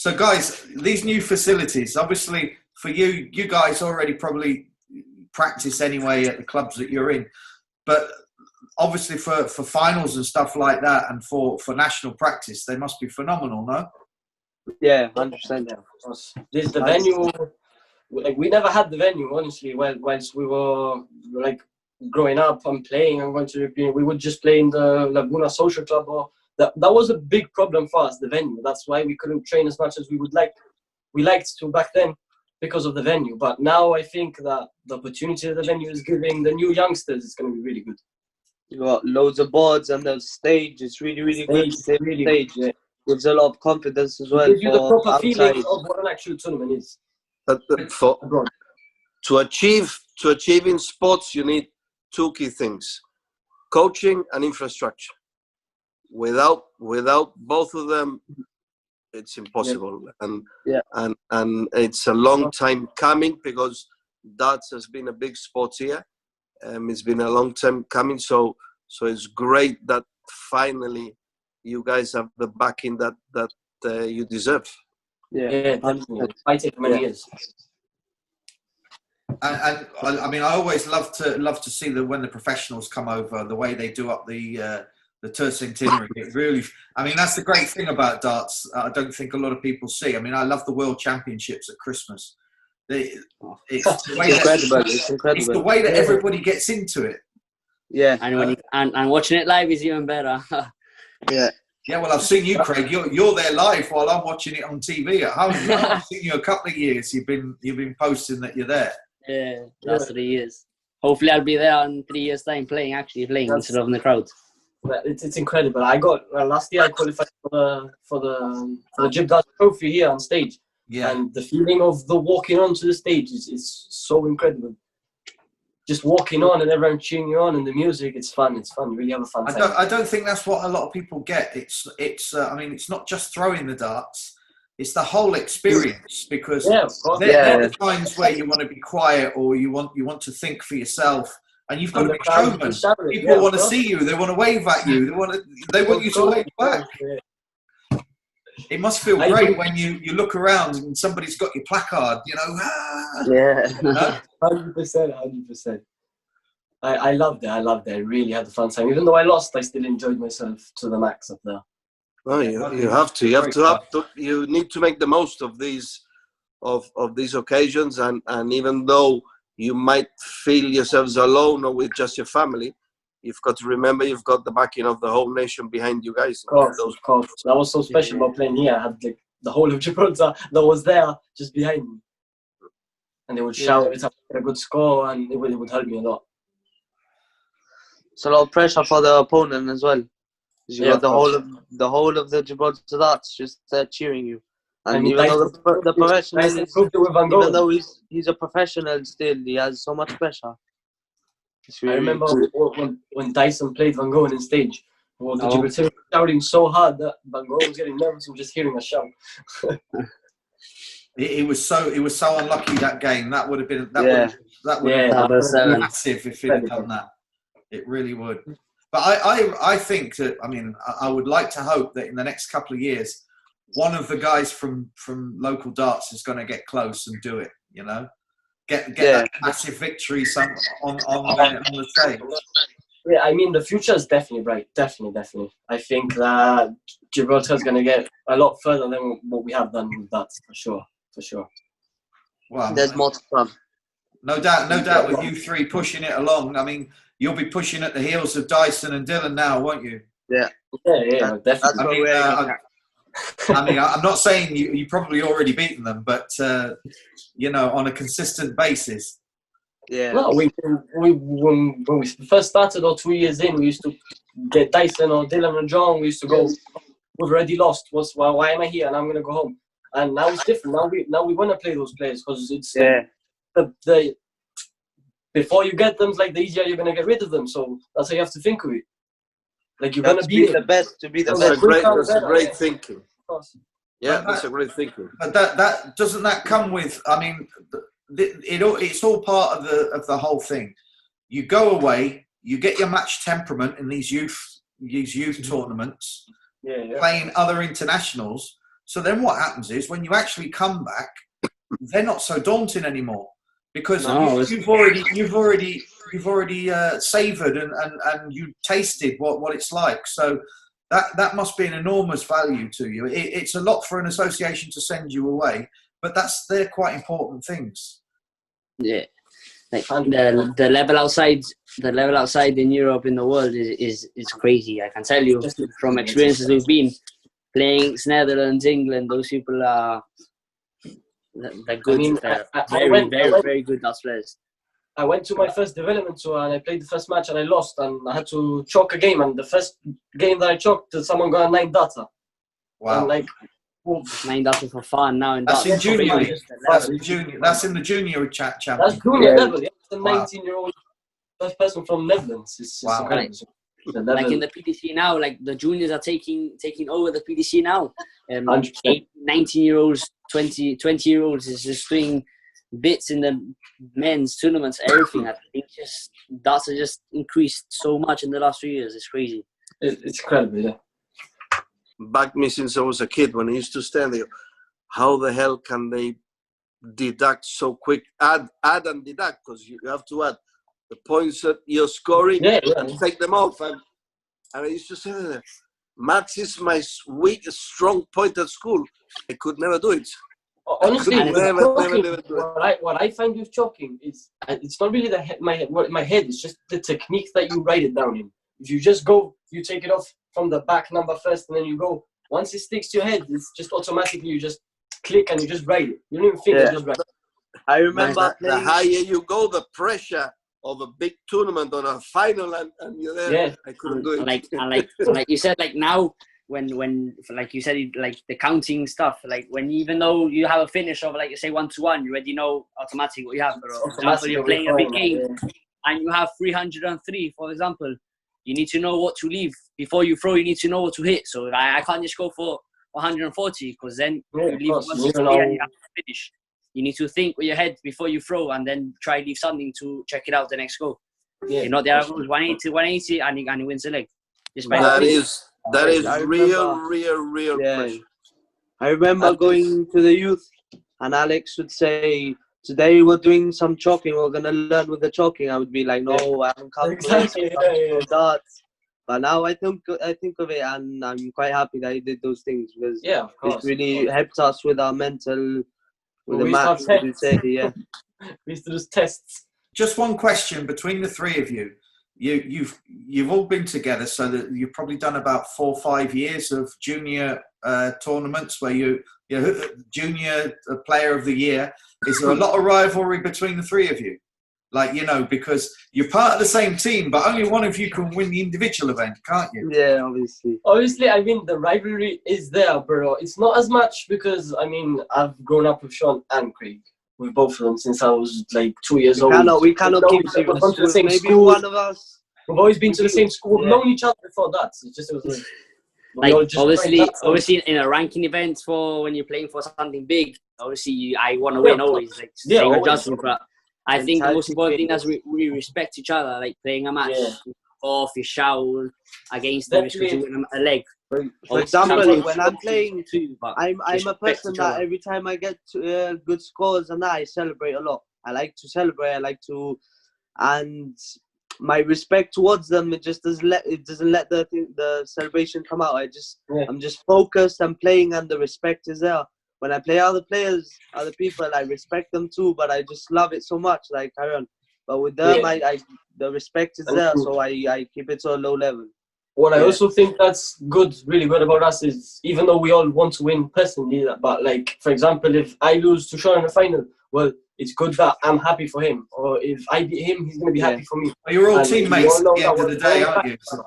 So guys, these new facilities, obviously for you guys already probably practice anyway at the clubs that you're in, but obviously for finals and stuff like that, and for national practice, they must be phenomenal, no? Yeah, 100%. Yeah, of course. This the venue. Like, we never had the venue, honestly. Whilst we were like growing up and playing and going to European, we would just play in the Laguna Social Club. Or that was a big problem for us, the venue. That's why we couldn't train as much as we would like. We liked to back then because of the venue. But now I think that the opportunity that the venue is giving the new youngsters is going to be really good. You got loads of boards and the stage. It's really, really good. Really Stage. good, yeah. Gives a lot of confidence as well. Gives you the proper outside. feeling of what an actual tournament is. But to achieve in sports, you need two key things: coaching and infrastructure. Without both of them, it's impossible. Yeah. And it's a long time coming, because darts has been a big sport here. It's been a long time coming. So it's great that finally you guys have the backing that you deserve. Yeah, definitely. Might take many years. And I mean, I always love to see when the professionals come over, the way they do up the tercentenary. It really, I mean, that's the great thing about darts. I don't think a lot of people see. I mean, I love the World Championships at Christmas. It's incredible. It's the way that everybody gets into it. Yeah, and watching it live is even better. Yeah. Yeah, well, I've seen you, Craig. You're there live while I'm watching it on TV at home. I've seen you a couple of years. You've been posting that you're there. Yeah, last 3 years. Hopefully, I'll be there in 3 years' time playing instead of in the crowd. It's incredible. I got last year I qualified for the Gibraltar trophy here on stage. Yeah. And the feeling of the walking onto the stage is so incredible. Just walking on and everyone cheering you on, and the music, it's fun. It's fun. You really have a fun time. I don't think that's what a lot of people get. It's I mean, it's not just throwing the darts. It's the whole experience, because there are the times where you want to be quiet, or you want to think for yourself, and you've got to be showman. People want to see you. They want to wave at you. They want you to wave back. It must feel great when you look around and somebody's got your placard, you know. Yeah, 100%. I loved it. I really had a fun time. Even though I lost, I still enjoyed myself to the max up there. Oh, you have to. You need to make the most of these occasions, and even though you might feel yourselves alone or with just your family, you've got to remember you've got the backing of the whole nation behind you guys. Of course. That was so special about playing here. I had the whole of Gibraltar that was there just behind me. And they would shout if I get a good score, and it would help me a lot. It's a lot of pressure for the opponent as well. You got the whole of the Gibraltar darts just cheering you. And even though the professional, even though he's a professional still, he has so much pressure. I remember when Dyson played Van Gogh on stage. Well, the Gibraltar was shouting so hard that Van Gogh was getting nervous from just hearing a shout. It was so unlucky that game. That would have been massive if it had done that. It really would. But I think that, I mean, I would like to hope that in the next couple of years, one of the guys from local darts is going to get close and do it. You know, get that massive victory on the stage. Yeah, I mean, the future is definitely bright. Definitely. I think that Gibraltar is going to get a lot further than what we have done with that, for sure. Well, there's more to come. No doubt with you three pushing it along. I mean, you'll be pushing at the heels of Dyson and Dylan now, won't you? Yeah, definitely. I mean, I'm not saying you probably already beaten them, but you know, on a consistent basis. Yeah. Well, when we first started, or 2 years in, we used to get Dyson or Dylan or John. We used to go, we've already lost. Why am I here? And I'm gonna go home. And now it's different. Now we want to play those players, because it's the before you get them, like, the easier you're gonna get rid of them. So that's how you have to think of it. Like, you're gonna be the best to be the best. That's a great thinking. Yeah, that's a great thinking. But that doesn't that come with? I mean, it's all part of the whole thing. You go away, you get your match temperament in these youth tournaments, playing other internationals. So then what happens is when you actually come back, they're not so daunting anymore because you've already savoured and you tasted what it's like. So that must be an enormous value to you. It's a lot for an association to send you away, but they're quite important things. Yeah, like the level outside in Europe, in the world is crazy. I can tell you from experiences we've been playing Netherlands, England. Those people are they're good. They're very good Dutch players. I went to my first development tour and I played the first match and I lost and I had to chalk a game, and the first game that I chalked, someone got a 9 data. Wow. And like, 9 data for fun now. That's in junior. That's in junior. That's in the junior champion. That's junior level. Yeah. The 19-year-old first person from Netherlands. It's like in the PDC now, like the juniors are taking over the PDC now. 19-year-olds, 20-year-olds is just doing bits in the men's tournaments, everything. I think darts have just increased so much in the last 3 years. It's crazy. It's incredible, yeah. Back me since I was a kid when I used to stand there. How the hell can they deduct so quick? Add and deduct, because you have to add the points that you're scoring and take them off. And I used to say, maths is my strong point at school. I could never do it. Honestly, never do it. What I find with chalking is it's not really my head. It's just the technique that you write it down in. If you just go, you take it off from the back number first, and then you go. Once it sticks to your head, it's just automatically you just click and you just write it. You don't even think, you just write it. I remember the higher you go, the pressure of a big tournament or a final, and you're there. Yeah. I couldn't do it. Like you said, like now when like you said, like the counting stuff, like when even though you have a finish of like you say 1-1, you already know automatically what you have. For example, you're playing a big game and you have 303, for example. You need to know what to leave before you throw. You need to know what to hit. So I can't just go for 140 because then you leave 160 and you have to finish. You need to think with your head before you throw and then try to leave something to check it out the next go. Yeah, you know, there are 180 and he wins the leg. That is real pressure. I remember going to the youth and Alex would say, today we're doing some chalking, we're going to learn with the chalking. I would be like, no, I haven't come to darts. But now I think of it and I'm quite happy that I did those things because it really helped us with our mental, with the maths. We used to do tests. Just one question between the three of you. You've all been together, so that you've probably done about 4 or 5 years of junior tournaments where you're junior player of the year. Is there a lot of rivalry between the three of you? Like, you know, because you're part of the same team, but only one of you can win the individual event, can't you? Yeah, obviously. Obviously, I mean, the rivalry is there, bro. It's not as much because, I mean, I've grown up with Sean and Craig. With both of them since I was like 2 years old. We cannot keep the same maybe school. One of us. We've always been to the same school. We've known each other before that. It was obviously in a ranking event for when you're playing for something big, obviously I want to win always. Like same adjustment, but I think the most important thing is we respect each other. Like playing a match off, you shout against them to win a leg. For example, when I'm playing, I'm a person that every time I get good scores and that, I celebrate a lot. I like to celebrate. And my respect towards them, it doesn't let the celebration come out. I'm just focused. I'm playing, and the respect is there. When I play other people, I respect them too. But I just love it so much, like Aaron. But with them, the respect is there, so I keep it to a low level. What I also think that's really good about us is, even though we all want to win personally, but like, for example, if I lose to Sean in the final, well, it's good that I'm happy for him. Or if I beat him, he's going to be happy for me. Well, you're all teammates at the end of the day, aren't you? So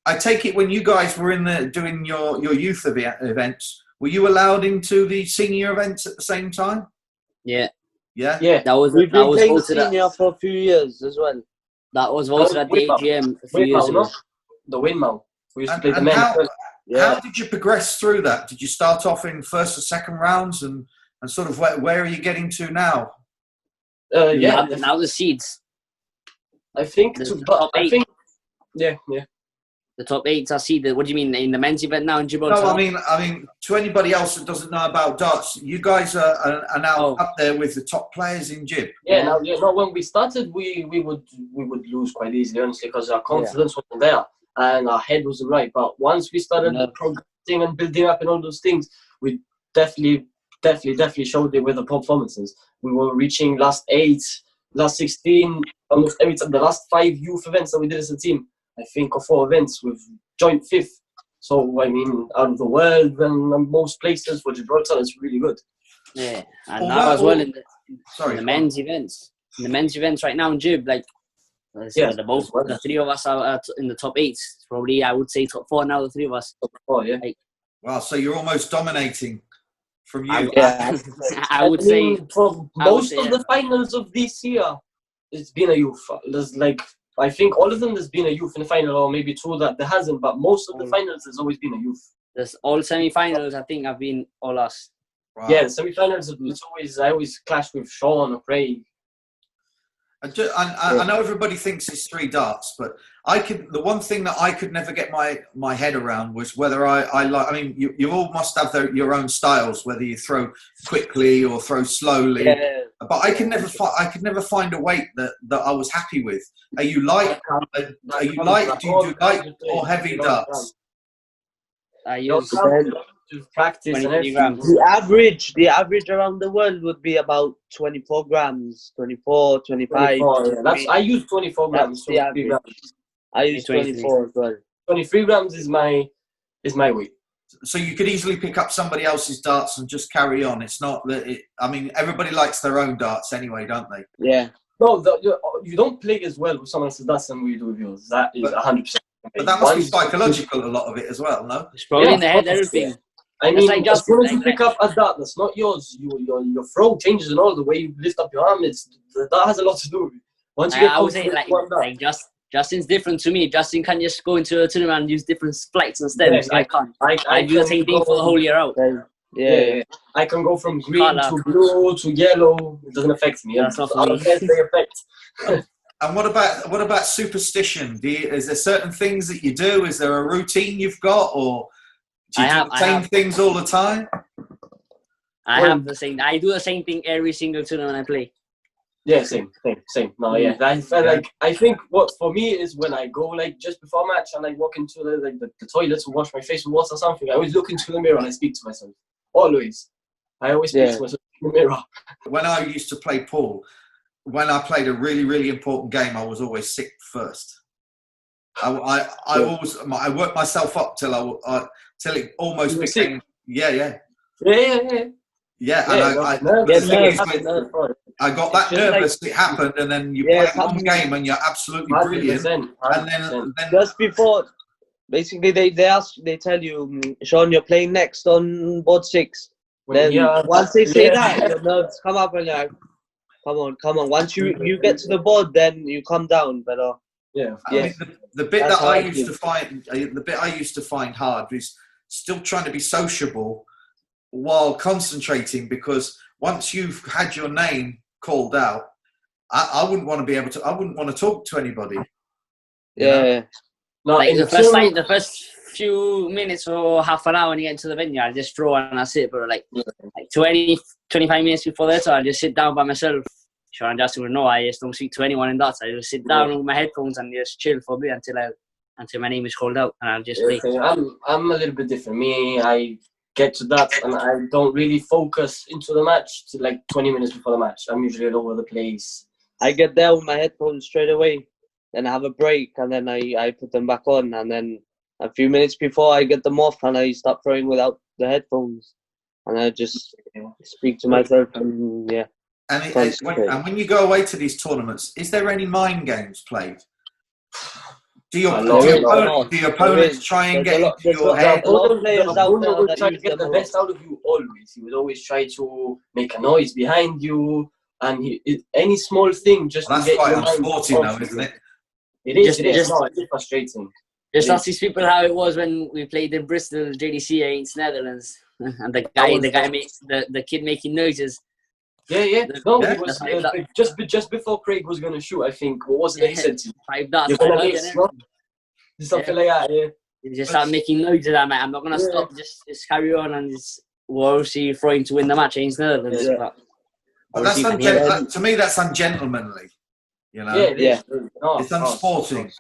I take it when you guys were doing your youth events, were you allowed into the senior events at the same time? Yeah. Yeah? Yeah. We've been playing senior for a few years as well. That was voted at the AGM a few years ago. The windmill. We used to play the men. How did you progress through that? Did you start off in first or second rounds and sort of where are you getting to now? Now the seeds. I think. Yeah. the top 8 are seeded. What do you mean in the men's event now in Gibraltar? No, I mean, to anybody else that doesn't know about darts, you guys are now up there with the top players in Gib. Yeah, now when we started, we would lose quite easily, honestly, because our confidence wasn't there and our head wasn't right. But once we started progressing and building up and all those things, we definitely showed it with the performances. We were reaching last 8, last 16, almost every time. The last 5 youth events that we did as a team, I think, or 4 events, we've joined 5th. So, I mean, out of the world and most places for Gibraltar, it's really good. Yeah, and now as well in the men's events. In the men's events right now in Gib, like, the 3 of us are in the top 8. Probably, I would say, top 4 now, the 3 of us. Top 4, yeah. Like, wow, so you're almost dominating from you. I would say for most of the finals of this year, it's been a youth. There's I think all of them there's been a youth in the final, or maybe 2 that there hasn't, but most of the finals there's always been a youth. There's all semi-finals, I think, have been all us. Wow. Yeah, the semi-finals, I always clash with Sean or Craig. I know everybody thinks it's 3 darts, but the one thing that I could never get my head around was whether I like. I mean, you all must have your own styles, whether you throw quickly or throw slowly. Yeah. But I could never find a weight that I was happy with. Do you do light or heavy darts? I use to practice. 20 grams. The average around the world would be about 24 grams, 24, 25. 24, yeah. I use 24 grams. The average. I use 24 as well. 23 grams is my weight. So you could easily pick up somebody else's darts and just carry on. It's not that. I mean, everybody likes their own darts anyway, don't they? Yeah. No, you don't play as well with someone else's darts than we do with yours. That is 100%. But that must be psychological, a lot of it as well, no? It's probably in the head, everything. I mean, as soon as you pick up a dart that's not yours, your throw changes and all the way you lift up your arm. The dart has a lot to do with it. Once you get like Justin's different to me. Justin can just go into a tournament and use different flights instead. Yeah, I can't. I do the same thing for the whole year out. Yeah. I can go from green to blue to yellow. It doesn't affect me. That's not for me. They affect. And what about superstition? Is there certain things that you do? Is there a routine you've got, or do you do the same things all the time? I have the same. I do the same thing every single tournament I play. Yeah, same. No, yeah. I think what for me is when I go just before match and I walk into the toilet to wash my face with water or something, I always look into the mirror and I speak to myself. Always. I always speak to myself in the mirror. When I used to play pool, when I played a really, really important game, I was always sick first. I worked myself up till it almost became Yeah. Yeah, I got that nervous. It happened, and then you play one game, and you're absolutely brilliant. And then just before, basically, they tell you, Sean, you're playing next on board 6. Then once they say that, your nerves come up, and you're like, come on. Once you get to the board, then you come down. But I mean, the bit that I used to find hard was still trying to be sociable while concentrating, because once you've had your name called out, I wouldn't want to talk to anybody. Yeah. No, like the first few minutes or half an hour when you get into the venue, I just throw and I sit. But like 20, 25 minutes before that, I just sit down by myself. Sean and Justin would know I just don't speak to anyone in darts. I just sit down with my headphones and just chill for a bit until my name is called out, and I'll just play. I'm a little bit different. I get to that and I don't really focus into the match to 20 minutes before the match. I'm usually all over the place. I get there with my headphones straight away, then I have a break, and then I put them back on, and then a few minutes before I get them off and I start throwing without the headphones, and I just speak to myself and And when you go away to these tournaments, is there any mind games played? Do your opponents try and get into your head? The opponent will try to get the best out of you always. He would always try to make a noise behind you, and any small thing just to get your mind off. That's quite unsporting though, isn't it? It is. It's frustrating. Just ask these people how it was when we played in Bristol JDC against Netherlands, and the guy makes the kid making noises. Yeah. No, it was just before Craig was going to shoot, I think. What was it he said to you? 5 darts. You're going to miss, no? something like that. Yeah. You just start making noise of that, mate. I'm not gonna stop. Just carry on and just we're obviously trying to win the match against the Netherlands. But that's to me, that's ungentlemanly. You know. Yeah, it is. No, it's unsporting.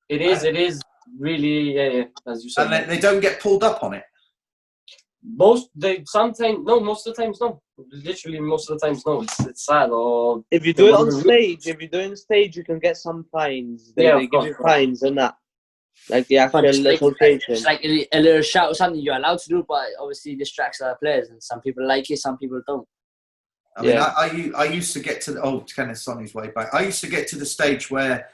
It is really, as you said. And they don't get pulled up on it. Most of the times, no. Literally, most of the times, no. It's sad. Or if you do it on stage, you can get some fines. They give you fines and that. Like the actual association. It's like a little shout or something you're allowed to do, but obviously distracts other players. And some people like it, some people don't. I mean, I used to get to the Kenneth's on his way back. I used to get to the stage where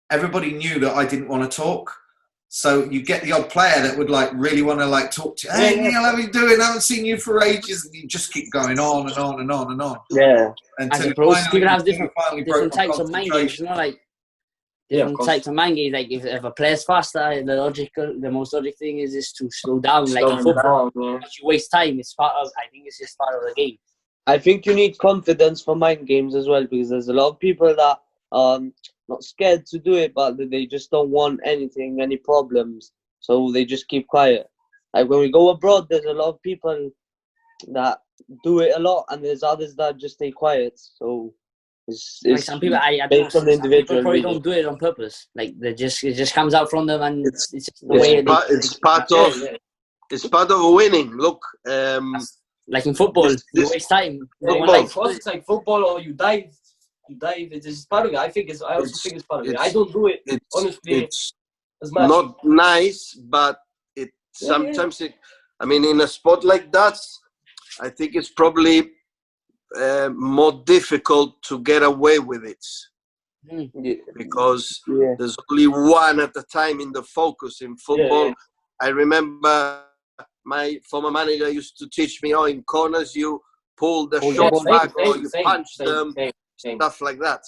everybody knew that I didn't want to talk. So you get the odd player that would like really want to like talk to you. Hey, Neil, how are you doing? I haven't seen you for ages, and you just keep going on and on and on and on. Yeah. Until people have different types of mind games, you know, like different types of mind games. Like if a player's faster, the most logical thing is just to slow down. Like in football, you waste time. I think it's just part of the game. I think you need confidence for mind games as well, because there's a lot of people that not scared to do it, but they just don't want any problems, so they just keep quiet. Like when we go abroad, there's a lot of people that do it a lot, and there's others that just stay quiet. So it's like some people, based on the individual. People probably don't do it on purpose. Like it just comes out from them, and it's just the way it's part of winning. Look, like in football, you waste time. For us, it's like football, or you dive. It is part of it. I also think it's part of it. I don't do it, honestly. It's not nice, but sometimes I mean, in a sport like that, I think it's probably more difficult to get away with it. Because there's only one at a time in the focus in football. I remember my former manager used to teach me, in corners you pull the shots back or you punch them. Stuff like that.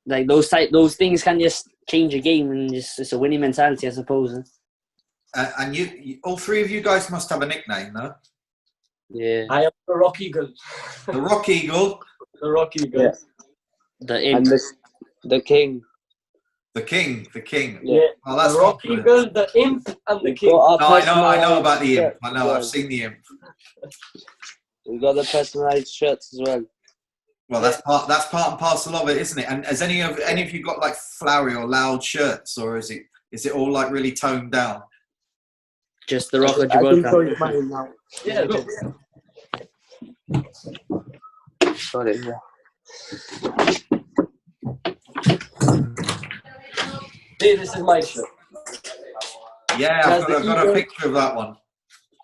Like those things can just change a game, and it's a winning mentality, I suppose. And you, all three of you guys must have a nickname, no? Yeah. I am the Rock Eagle. The Rock Eagle. The Rock Eagle. Yeah. The Imp. And the King. The King. Yeah. Oh, that's the Rock Eagle, the Imp, and the King. No, I know about the Imp. I know. I've seen the Imp. We got the personalized shirts as well. Well, that's part and parcel of it, isn't it? And has any of you got like flowery or loud shirts, or is it all like really toned down? Just the Rock of Gibraltar. Yeah, look. Got it. See, this is my shirt. Yeah, I've got a picture of that one.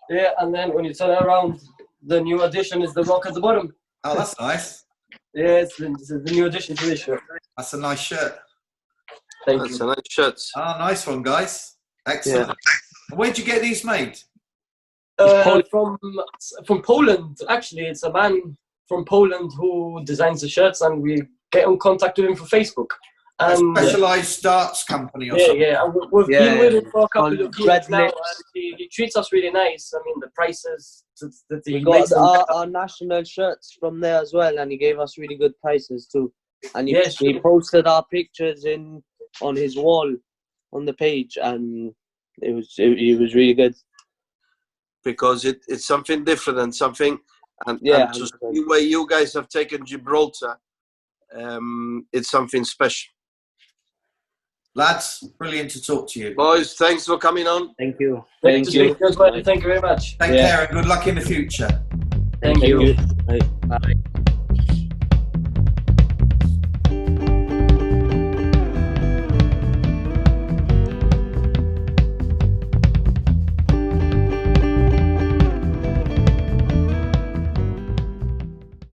Yeah, and then when you turn it around, the new addition is the Rock at the bottom. Oh, that's nice. Yeah, it's the new addition to this shirt. That's a nice shirt. That's a nice shirt. Oh, nice one, guys. Excellent. Yeah. Where'd you get these made? From Poland. Actually, it's a man from Poland who designs the shirts, and we get in contact with him for Facebook. And a specialized darts company or something. Yeah. We've been with him for a couple of years now, and he treats us really nice. I mean, the prices that he got our national shirts from there as well, and he gave us really good prices too. And he posted our pictures on his wall on the page, and it was really good. Because it's something different and something, and to see where you guys have taken Gibraltar, it's something special. Lads, brilliant to talk to you. Boys, thanks for coming on. Thank you. Thank you very much. Take care and good luck in the future. Thank you. Bye.